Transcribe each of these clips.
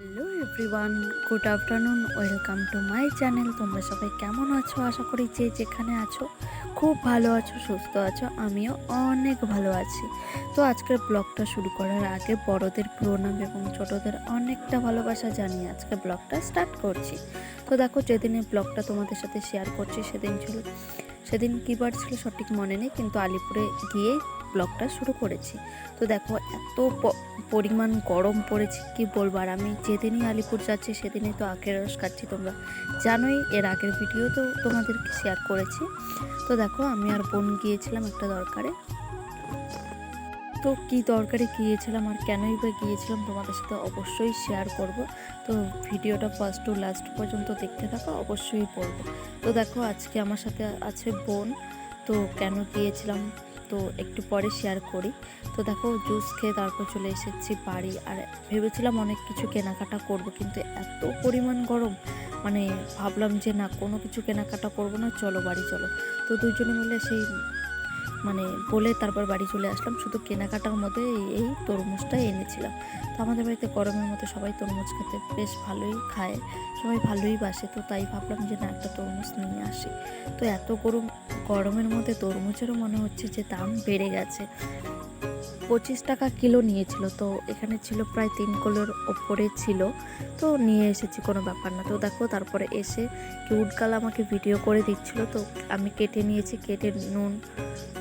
Hello everyone, good afternoon, welcome to my channel. তোমরা সবাই কেমন আছো? আশা করি যে যেখানে আছো খুব ভালো আছো, সুস্থ আছো। আমিও অনেক ভালো আছি। তো আজকের ব্লগটা শুরু করার আগে বড়দের প্রণাম এবং ছোটদের অনেকটা ভালোবাসা জানিয়ে আজকে ব্লগটা স্টার্ট করছি। তো দেখো, যেদিন এই ব্লগটা তোমাদের সাথে শেয়ার করছি সেদিন কী বার ছিল সঠিক মনে নেই, কিন্তু আলিপুরে গিয়ে ব্লগটা শুরু করেছি। তো দেখো, এত পরিমাণ গরম পড়েছে কি বলবো। আর আমি যেদিনই আলিপুর যাচ্ছি সেদিনই তো আখের রস খাচ্ছি। তোমরা জানোই, এর আগের ভিডিও তো তোমাদেরকে শেয়ার করেছি। তো দেখো, আমি আর বোন গিয়েছিলাম একটা দরকারে। তো কি দরকারে গিয়েছিলাম আর কেনই বা গিয়েছিলাম তোমাদের সাথে অবশ্যই শেয়ার করব। তো ভিডিওটা ফার্স্ট টু লাস্ট পর্যন্ত দেখতে থাকো, অবশ্যই বলবো। তো দেখো, আজকে আমার সাথে আছে বোন। তো কেন গিয়েছিলাম তো একটু পরে শেয়ার করি। তো দেখো, জুস খেয়ে তারপর চলে এসেছি বাড়ি। আর ভেবেছিলাম অনেক কিছু কেনাকাটা করব, কিন্তু এত পরিমাণ গরম, মানে ভাবলাম যে না, কোনো কিছু কেনাকাটা করব না, চলো বাড়ি চলো। তো দুজনে মিলে সেই বলে তারপর বাড়ি চলে আসলাম। শুধু কেনাকাটার মধ্যে এই তরমুজটা এনেছিলাম। তো আমাদের বাড়িতে গরমের মধ্যে সবাই তরমুজ খেতে বেশ ভালোই খায়, সবাই ভালোই বাসে। তো তাই ভাবলাম যে না, একটা তরমুজ নিয়ে আসি। তো এত গরমের মধ্যে তরমুজেরও মনে হচ্ছে যে দাম বেড়ে গেছে। 25 টাকা কিলো নিয়েছিল। তো এখানে ছিল প্রায় 3 কিলোর ওপরে ছিল। তো নিয়ে এসেছি, কোনো ব্যাপার না। তো দেখো, তারপরে এসে কিউটগাল আমাকে ভিডিও করে দিচ্ছিল। তো আমি কেটে নিয়েছি, কেটে নুন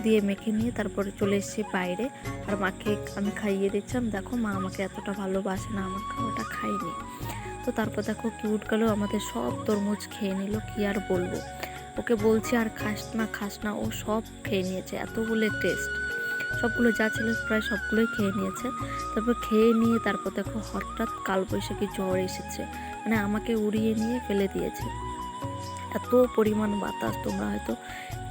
দিয়ে মেখে নিয়ে তারপরে চলে এসেছি বাইরে। আর মাকে আমি খাইয়ে দিচ্ছিলাম। দেখো, মা আমাকে এতটা ভালোবাসে না, আমার খাওয়াটা খাইনি। তো তারপর দেখো, কিউটগালও আমাদের সব তরমুজ খেয়ে নিল, কি আর বলবো। ওকে বলছি আর খাস না, ও সব খেয়ে নিয়েছে। এতগুলো টেস্ট, সবগুলো যা ছিল প্রায় সবগুলোই খেয়ে নিয়েছে। তারপর খেয়ে নিয়ে তারপর দেখো, হঠাৎ কালবৈশাখী ঝড় এসেছে, মানে আমাকে উড়িয়ে নিয়ে ফেলে দিয়েছে। এত পরিমাণ বাতাস, তোমরা হয়তো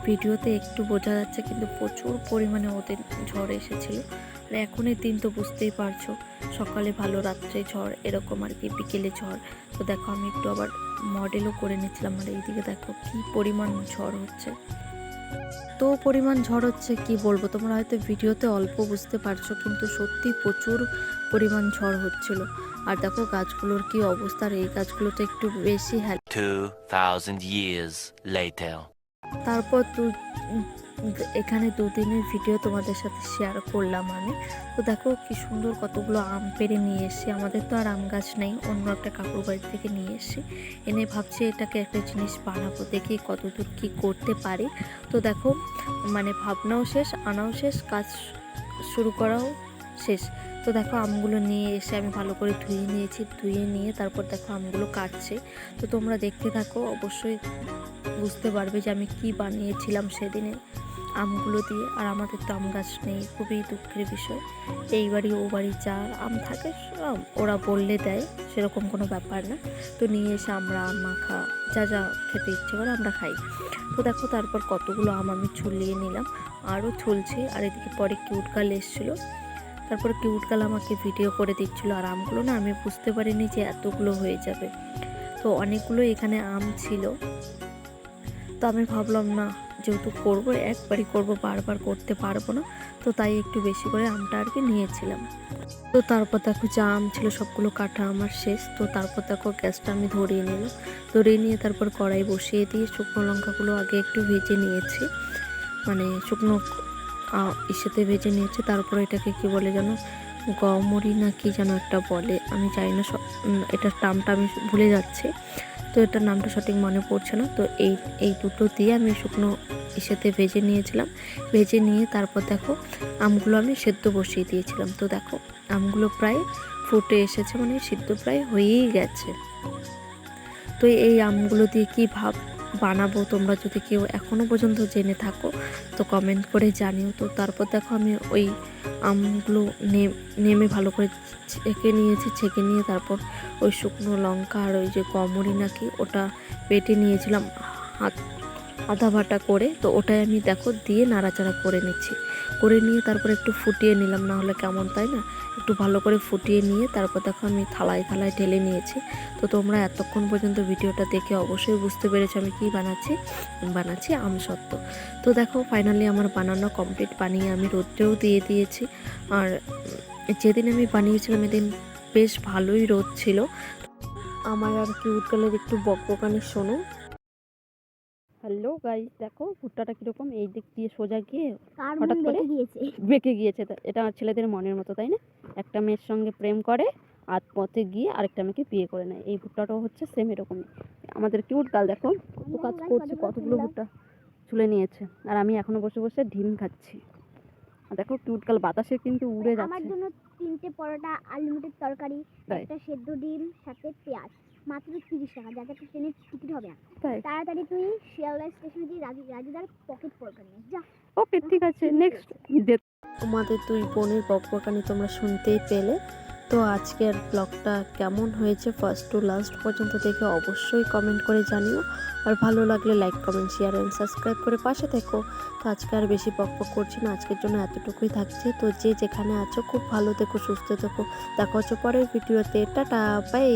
ভিডিওতে একটু বোঝা যাচ্ছে, কিন্তু প্রচুর পরিমাণে ওদের ঝড় এসেছিলো। আর এখনের দিন তো বুঝতেই পারছো, সকালে ভালো, রাত্রে ঝড়, এরকম আর কি, বিকেলে ঝড়। তো দেখো, আমি একটু আবার মডেলও করে নিচ্ছিলাম। আর এইদিকে দেখো কি পরিমাণ ঝড় হচ্ছে, তো পরিমাণ ঝড় হচ্ছে কি বলবো। তোমরা হয়তো ভিডিওতে অল্প বুঝতে পারছো, কিন্তু সত্যি প্রচুর পরিমাণ ঝড় হচ্ছিল। আর দেখো গাছগুলোর কি অবস্থা। আর এই গাছগুলো তো একটু বেশি 2000 years later. তারপর এখানে দুদিনের ভিডিও তোমাদের সাথে শেয়ার করলাম আমি। তো দেখো কি সুন্দর কতগুলো আম পেড়ে নিয়ে এসেছি। আমাদের তো আর আম গাছ নেই, অন্য একটা কাকুর বাড়ি থেকে নিয়ে এসেছি। এনে ভাবছি এটাকে একটা জিনিস বানাবো, দেখি কতদূর কি করতে পারি। তো দেখো, ভাবনাও শেষ, আনাও শেষ, কাজ শুরু করাও শেষ। তো দেখো, আমগুলো নিয়ে এসে আমি ভালো করে ধুয়ে নিয়েছি। ধুয়ে নিয়ে তারপর দেখো আমগুলো কাটছে। তো তোমরা দেখতে থাকো, অবশ্যই বুঝতে পারবে যে আমি কি বানিয়েছিলাম সেদিনে আমগুলো দিয়ে। আর আমাদের তো আম গাছ নেই, খুবই দুঃখের বিষয়। এই বাড়ি ও বাড়ি যা আম থাকে ওরা বললে দেয়, সেরকম কোনো ব্যাপার না। তো নিয়ে এসে আমরা আম মাখা যা যা খেতে ইচ্ছে করে আমরা খাই। তো দেখো, তারপর কতগুলো আম আমি ছুলিয়ে নিলাম, আরও ছুলছি। আর এদিকে পরে কিউটগাল এসেছিলো, তারপরে কিউটগাল আমাকে ভিডিও করে দিচ্ছিলো। আর আমগুলো না, আমি বুঝতে পারিনি যে এতগুলো হয়ে যাবে। তো অনেকগুলো এখানে আম ছিল। তো আমি ভাবলাম না, যেহেতু করবো একবারই করবো, বারবার করতে পারবো না। তো তাই একটু বেশি করে আমটা আর কি নিয়েছিলাম। তো তারপর দেখো, যা আম ছিল সবগুলো কাটা আমার শেষ। তো তারপর দেখো, গ্যাসটা আমি ধরিয়ে নিয়ে তারপর কড়াই বসিয়ে দিয়ে শুকনো লঙ্কাগুলো আগে একটু ভেজে নিয়েছি, শুকনো ইসেতে ভেজে নিয়েছি। তারপরে এটাকে কি বলে যেন, গমরি না কি যেন একটা বলে, আমি জানি না, এটার নামটা আমি ভুলে যাচ্ছি। তো এটার নামটা সঠিক মনে পড়ছে না। তো এই দুটো দিয়ে আমি শুকনো ইসেতে ভেজে নিয়েছিলাম। ভেজে নিয়ে তারপর দেখো, আমগুলো আমি সেদ্ধ বসিয়ে দিয়েছিলাম। তো দেখো, আমগুলো প্রায় ফুটে এসেছে, সিদ্ধ প্রায় হয়েই গেছে। তো এই আমগুলো দিয়ে কি বানাবো, তোমরা যদি কেউ এখনও পর্যন্ত জেনে থাকো তো কমেন্ট করে জানিও। তো তারপর দেখো, আমি ওই আমগুলো নেমে ভালো করে ছেঁকে নিয়ে তারপর ওই শুকনো লঙ্কা আর ওই যে গমরি নাকি ওটা বেটে নিয়েছিলাম আধা বাটা করে। তো ওটাই আমি দেখো দিয়ে নাড়াচাড়া করে নিয়ে তারপর একটু ফুটিয়ে নিলাম, না হলে কেমন, তাই না? একটু ভালো করে ফুটিয়ে নিয়ে তারপর দেখো আমি থালায় ঢেলে নিয়েছি। তো তোমরা এতক্ষণ পর্যন্ত ভিডিওটা দেখে অবশ্যই বুঝতে পেরেছো আমি কি বানাচ্ছি আমসত্ত্ব। তো দেখো, ফাইনালি আমার বানানো কমপ্লিট। বানিয়ে আমি রোদ্রেও দিয়ে দিয়েছি। আর যেদিন আমি বানিয়েছিলাম এদিন বেশ ভালোই রোদ ছিল। আমার আর কিউট গার্লের একটু বকবকানি শোনো। হ্যালো গাইস, দেখো ভুট্টাটা কিরকম এই দিক দিয়ে সোজা গিয়ে হঠাৎ করে বেঁকে গিয়েছে। এটা ছেলেদের মনের মতো, তাই না? একটা মেয়ের সঙ্গে প্রেম করে আর পথে গিয়ে আরেকটা মেয়েকে বিয়ে করে নেয়। এই ভুট্টাটাও হচ্ছে সেম এরকমই। আমাদের কিউট গার্ল দেখো তো কাজ করছে, কতগুলো ভুট্টা তুলে নিয়েছে আর আমি এখনো বসে বসে ডিম খাচ্ছি। আর দেখো কিউট গার্ল বাতাসে কিন্তু উড়ে আমার যাচ্ছে। জন্য 3টে পরোটা, আনলিমিটেড তরকারি, তাই? একটা সেদ্ধ ডিম, সাথে পেঁয়াজ, মাত্র 30 টাকা, যাতে একটা ট্রেনের টিকিট হবে না। তাই? তাড়াতাড়ি তুই শিয়ালদা স্টেশনে গিয়ে রাজুদার পকেট পরোটা নিয়ে যা। ওকে, ঠিক আছে, নেক্সট। তোমাদের দুই বোনের বকবকানি তোমরা শুনতেই পেলে। তো আজকের ব্লগটা কেমন হয়েছে ফার্স্ট টু লাস্ট পর্যন্ত দেখে অবশ্যই কমেন্ট করে জানিও। আর ভালো লাগলে like comment share and subscribe করে পাশে থেকো। তো আজকে আর বেশি বকবক করছি না, আজকের জন্য এতটুকুই থাকছে। তো যে যেখানে আছো খুব ভালো থেকো, সুস্থ থেকো। দেখা হচ্ছে পরের ভিডিওতে। Tata, by.